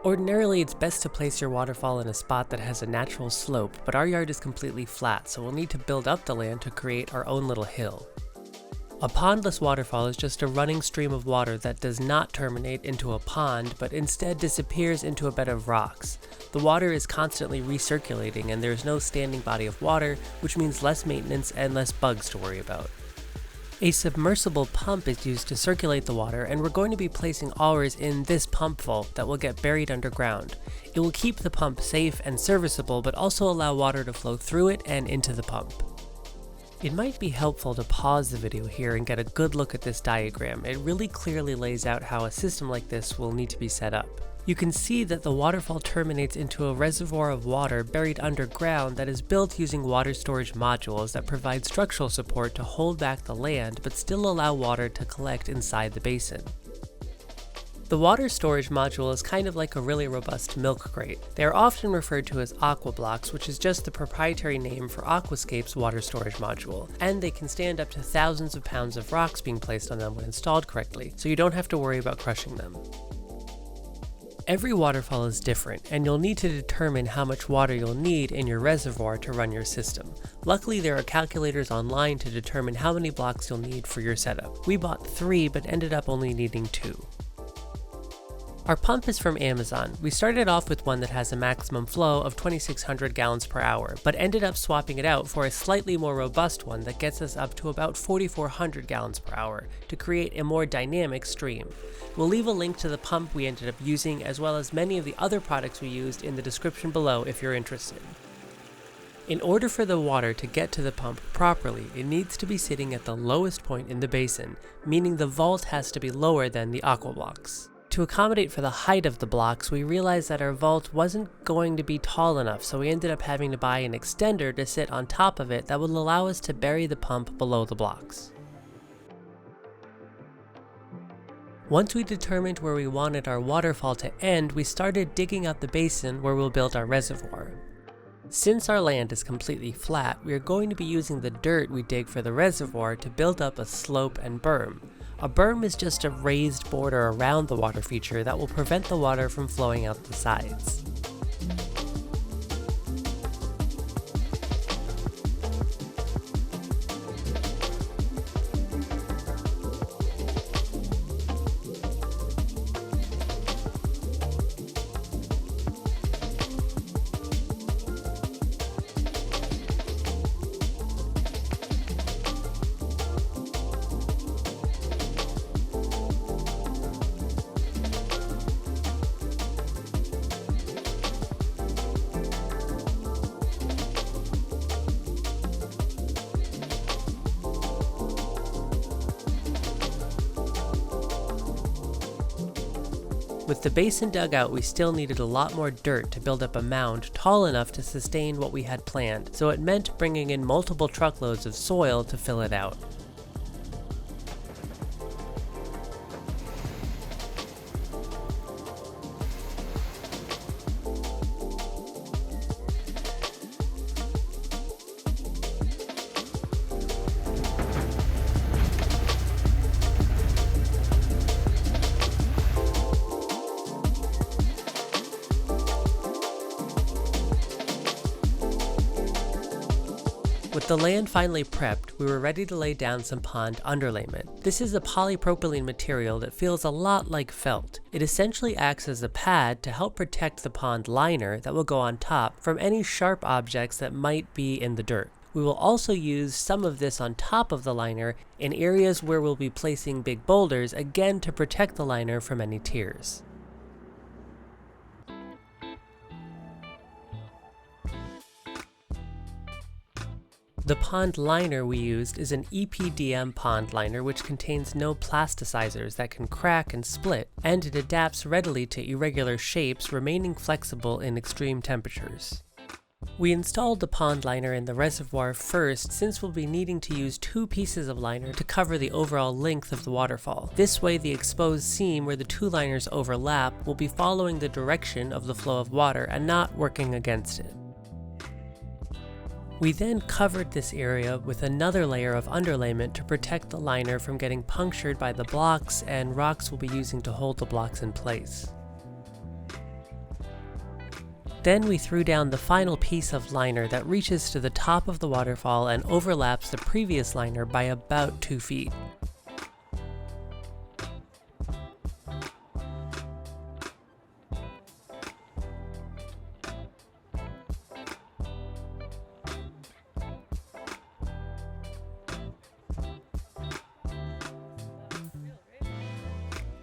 Ordinarily, it's best to place your waterfall in a spot that has a natural slope, but our yard is completely flat, so we'll need to build up the land to create our own little hill. A pondless waterfall is just a running stream of water that does not terminate into a pond, but instead disappears into a bed of rocks. The water is constantly recirculating, and there is no standing body of water, which means less maintenance and less bugs to worry about. A submersible pump is used to circulate the water, and we're going to be placing ours in this pump vault that will get buried underground. It will keep the pump safe and serviceable, but also allow water to flow through it and into the pump. It might be helpful to pause the video here and get a good look at this diagram. It really clearly lays out how a system like this will need to be set up. You can see that the waterfall terminates into a reservoir of water buried underground that is built using water storage modules that provide structural support to hold back the land but still allow water to collect inside the basin. The water storage module is kind of like a really robust milk crate. They are often referred to as aqua blocks, which is just the proprietary name for Aquascape's water storage module, and they can stand up to thousands of pounds of rocks being placed on them when installed correctly, so you don't have to worry about crushing them. Every waterfall is different, and you'll need to determine how much water you'll need in your reservoir to run your system. Luckily, there are calculators online to determine how many blocks you'll need for your setup. We bought 3, but ended up only needing 2. Our pump is from Amazon. We started off with one that has a maximum flow of 2,600 gallons per hour, but ended up swapping it out for a slightly more robust one that gets us up to about 4,400 gallons per hour to create a more dynamic stream. We'll leave a link to the pump we ended up using, as well as many of the other products we used, in the description below if you're interested. In order for the water to get to the pump properly, it needs to be sitting at the lowest point in the basin, meaning the vault has to be lower than the aqua blocks. To accommodate for the height of the blocks, we realized that our vault wasn't going to be tall enough, so we ended up having to buy an extender to sit on top of it that would allow us to bury the pump below the blocks. Once we determined where we wanted our waterfall to end, we started digging out the basin where we'll build our reservoir. Since our land is completely flat, we are going to be using the dirt we dig for the reservoir to build up a slope and berm. A berm is just a raised border around the water feature that will prevent the water from flowing out the sides. With the basin dug out, we still needed a lot more dirt to build up a mound tall enough to sustain what we had planned, so it meant bringing in multiple truckloads of soil to fill it out. With the land finally prepped, we were ready to lay down some pond underlayment. This is a polypropylene material that feels a lot like felt. It essentially acts as a pad to help protect the pond liner that will go on top from any sharp objects that might be in the dirt. We will also use some of this on top of the liner in areas where we'll be placing big boulders, again to protect the liner from any tears. The pond liner we used is an EPDM pond liner which contains no plasticizers that can crack and split, and it adapts readily to irregular shapes, remaining flexible in extreme temperatures. We installed the pond liner in the reservoir first, since we'll be needing to use 2 pieces of liner to cover the overall length of the waterfall. This way the exposed seam where the 2 liners overlap will be following the direction of the flow of water and not working against it. We then covered this area with another layer of underlayment to protect the liner from getting punctured by the blocks and rocks we'll be using to hold the blocks in place. Then we threw down the final piece of liner that reaches to the top of the waterfall and overlaps the previous liner by about 2 feet.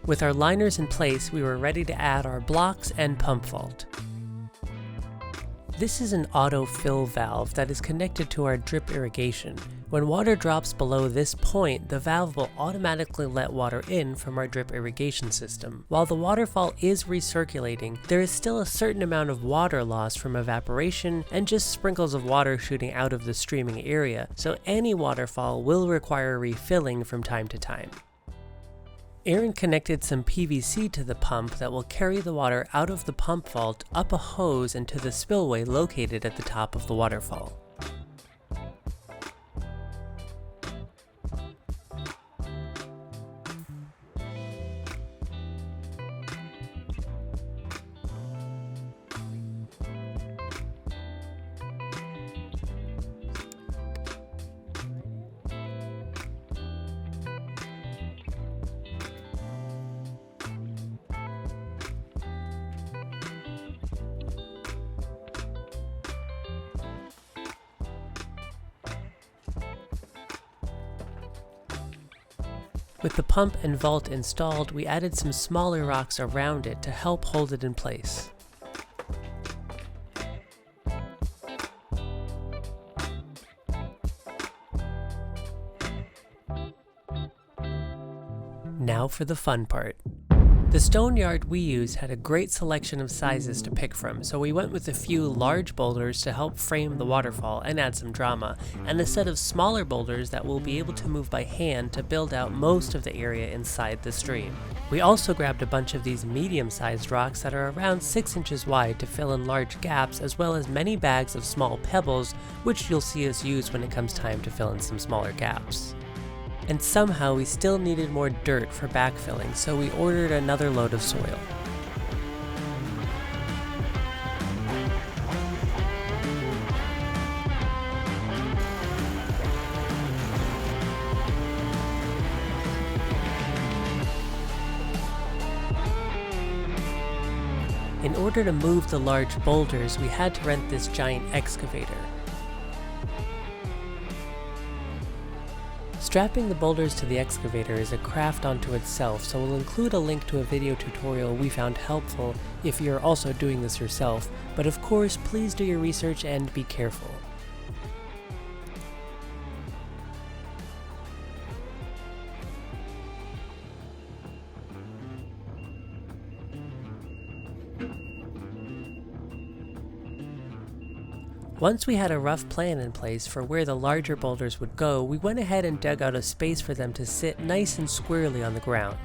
With our liners in place, we were ready to add our blocks and pump vault. This is an auto-fill valve that is connected to our drip irrigation. When water drops below this point, the valve will automatically let water in from our drip irrigation system. While the waterfall is recirculating, there is still a certain amount of water lost from evaporation and just sprinkles of water shooting out of the streaming area, so any waterfall will require refilling from time to time. Aaron connected some PVC to the pump that will carry the water out of the pump vault up a hose into the spillway located at the top of the waterfall. With the pump and vault installed, we added some smaller rocks around it to help hold it in place. Now for the fun part. The stone yard we used had a great selection of sizes to pick from, so we went with a few large boulders to help frame the waterfall and add some drama, and a set of smaller boulders that we'll be able to move by hand to build out most of the area inside the stream. We also grabbed a bunch of these medium-sized rocks that are around 6 inches wide to fill in large gaps, as well as many bags of small pebbles, which you'll see us use when it comes time to fill in some smaller gaps. And somehow we still needed more dirt for backfilling, so we ordered another load of soil. In order to move the large boulders, we had to rent this giant excavator. Strapping the boulders to the excavator is a craft unto itself, so we'll include a link to a video tutorial we found helpful if you're also doing this yourself, but of course please do your research and be careful. Once we had a rough plan in place for where the larger boulders would go, we went ahead and dug out a space for them to sit nice and squarely on the ground.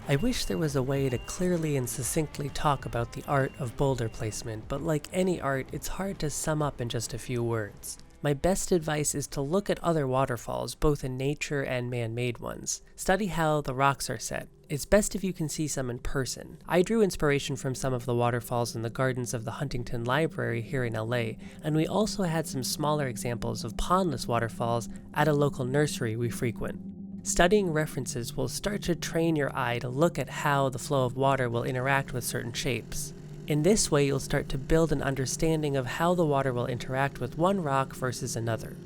I wish there was a way to clearly and succinctly talk about the art of boulder placement, but like any art, it's hard to sum up in just a few words. My best advice is to look at other waterfalls, both in nature and man-made ones. Study how the rocks are set. It's best if you can see some in person. I drew inspiration from some of the waterfalls in the gardens of the Huntington Library here in LA, and we also had some smaller examples of pondless waterfalls at a local nursery we frequent. Studying references will start to train your eye to look at how the flow of water will interact with certain shapes. In this way, you'll start to build an understanding of how the water will interact with one rock versus another.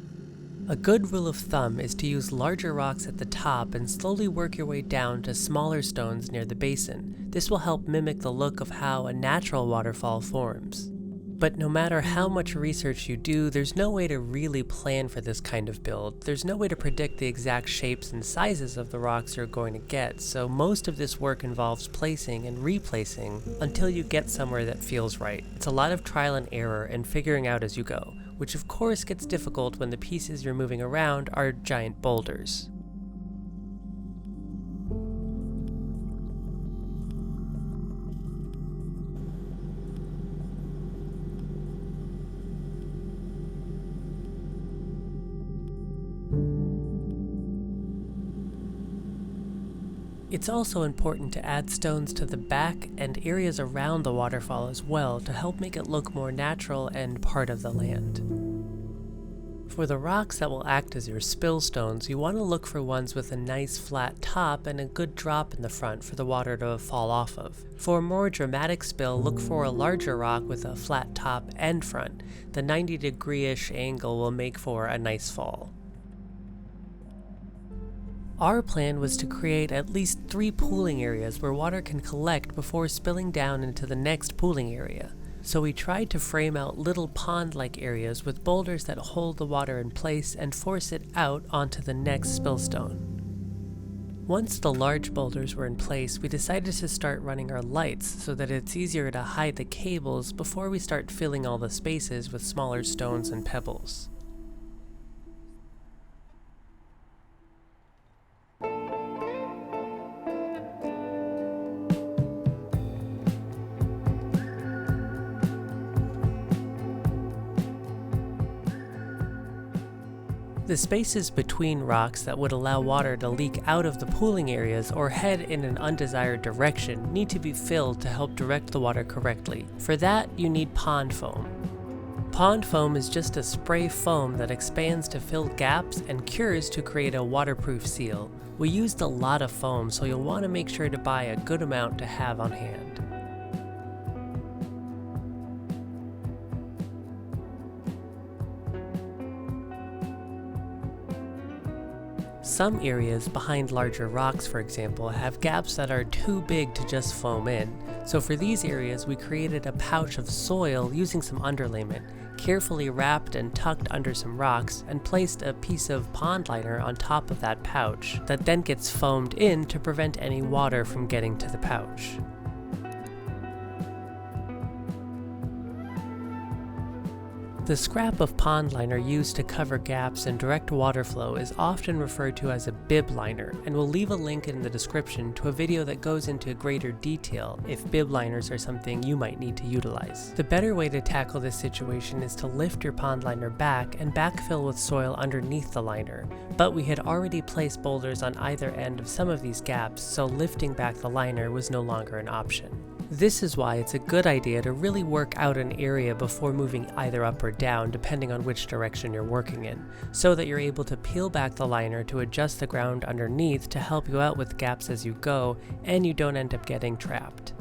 A good rule of thumb is to use larger rocks at the top and slowly work your way down to smaller stones near the basin. This will help mimic the look of how a natural waterfall forms. But no matter how much research you do, there's no way to really plan for this kind of build. There's no way to predict the exact shapes and sizes of the rocks you're going to get, so most of this work involves placing and replacing until you get somewhere that feels right. It's a lot of trial and error and figuring out as you go, which of course gets difficult when the pieces you're moving around are giant boulders. It's also important to add stones to the back and areas around the waterfall as well to help make it look more natural and part of the land. For the rocks that will act as your spill stones, you want to look for ones with a nice flat top and a good drop in the front for the water to fall off of. For a more dramatic spill, look for a larger rock with a flat top and front. The 90-degree-ish angle will make for a nice fall. Our plan was to create at least 3 pooling areas where water can collect before spilling down into the next pooling area. So we tried to frame out little pond-like areas with boulders that hold the water in place and force it out onto the next spillstone. Once the large boulders were in place, we decided to start running our lights so that it's easier to hide the cables before we start filling all the spaces with smaller stones and pebbles. The spaces between rocks that would allow water to leak out of the pooling areas or head in an undesired direction need to be filled to help direct the water correctly. For that, you need pond foam. Pond foam is just a spray foam that expands to fill gaps and cures to create a waterproof seal. We used a lot of foam, so you'll want to make sure to buy a good amount to have on hand. Some areas behind larger rocks, for example, have gaps that are too big to just foam in. So for these areas, we created a pouch of soil using some underlayment, carefully wrapped and tucked under some rocks, and placed a piece of pond liner on top of that pouch that then gets foamed in to prevent any water from getting to the pouch. The scrap of pond liner used to cover gaps and direct water flow is often referred to as a bib liner, and we'll leave a link in the description to a video that goes into greater detail if bib liners are something you might need to utilize. The better way to tackle this situation is to lift your pond liner back and backfill with soil underneath the liner, but we had already placed boulders on either end of some of these gaps, so lifting back the liner was no longer an option. This is why it's a good idea to really work out an area before moving either up or down, depending on which direction you're working in, so that you're able to peel back the liner to adjust the ground underneath to help you out with gaps as you go, and you don't end up getting trapped.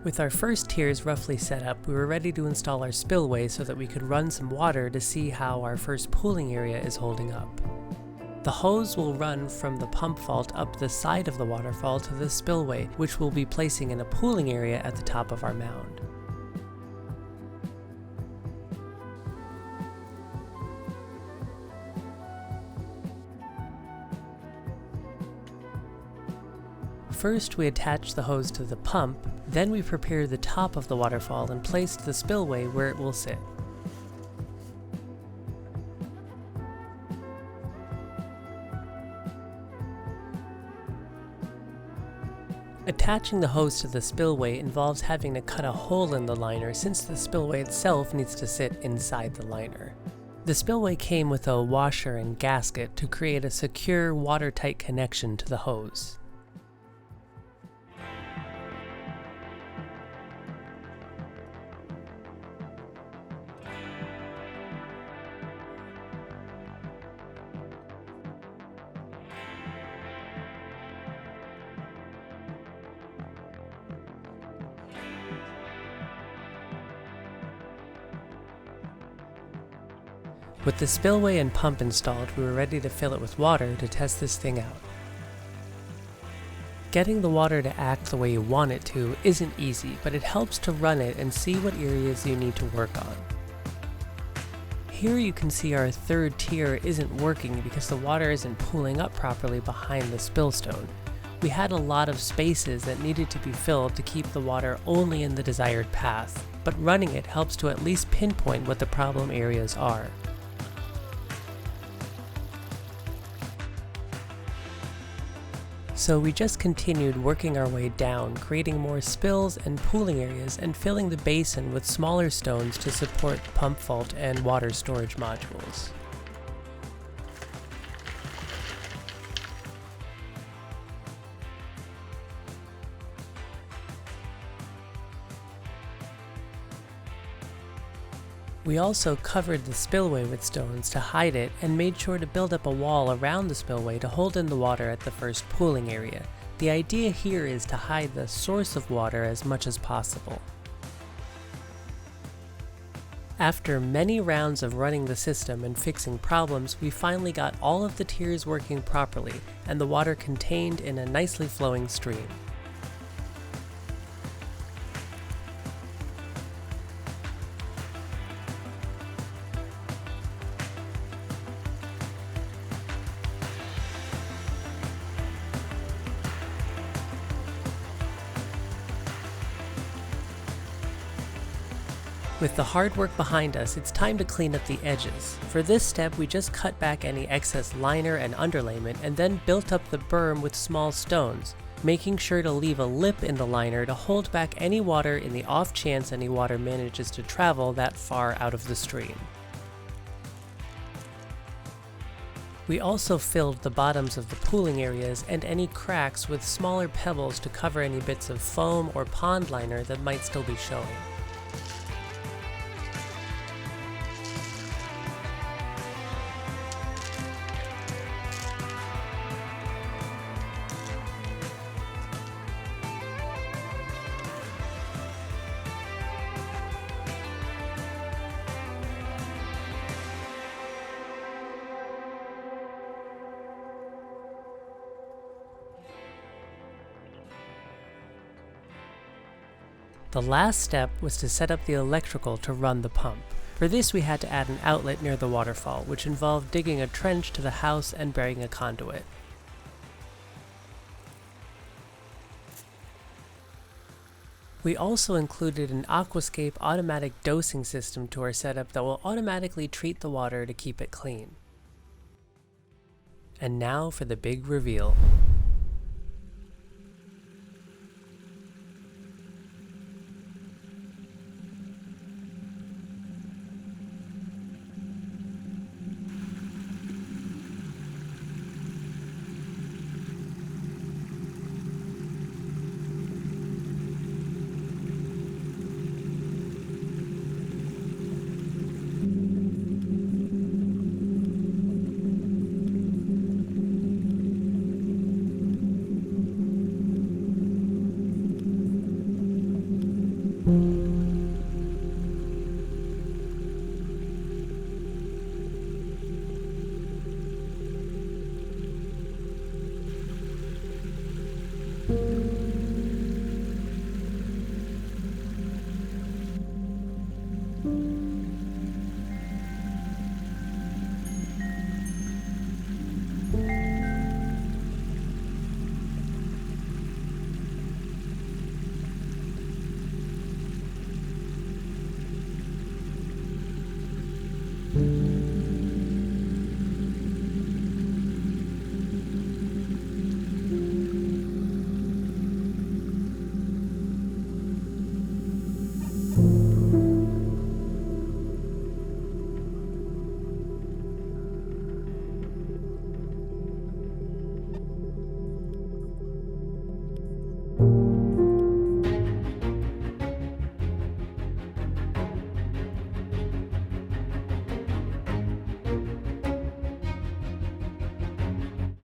With our first tiers roughly set up, we were ready to install our spillway so that we could run some water to see how our first pooling area is holding up. The hose will run from the pump vault up the side of the waterfall to the spillway, which we'll be placing in a pooling area at the top of our mound. First, we attached the hose to the pump, then we prepared the top of the waterfall and placed the spillway where it will sit. Attaching the hose to the spillway involves having to cut a hole in the liner since the spillway itself needs to sit inside the liner. The spillway came with a washer and gasket to create a secure, watertight connection to the hose. With the spillway and pump installed, we were ready to fill it with water to test this thing out. Getting the water to act the way you want it to isn't easy, but it helps to run it and see what areas you need to work on. Here you can see our third tier isn't working because the water isn't pooling up properly behind the spillstone. We had a lot of spaces that needed to be filled to keep the water only in the desired path, but running it helps to at least pinpoint what the problem areas are. So we just continued working our way down, creating more spills and pooling areas and filling the basin with smaller stones to support pump vault and water storage modules. We also covered the spillway with stones to hide it and made sure to build up a wall around the spillway to hold in the water at the first pooling area. The idea here is to hide the source of water as much as possible. After many rounds of running the system and fixing problems, we finally got all of the tiers working properly and the water contained in a nicely flowing stream. With the hard work behind us, it's time to clean up the edges. For this step, we just cut back any excess liner and underlayment and then built up the berm with small stones, making sure to leave a lip in the liner to hold back any water in the off chance any water manages to travel that far out of the stream. We also filled the bottoms of the pooling areas and any cracks with smaller pebbles to cover any bits of foam or pond liner that might still be showing. The last step was to set up the electrical to run the pump. For this we had to add an outlet near the waterfall, which involved digging a trench to the house and burying a conduit. We also included an aquascape automatic dosing system to our setup that will automatically treat the water to keep it clean. And now for the big reveal.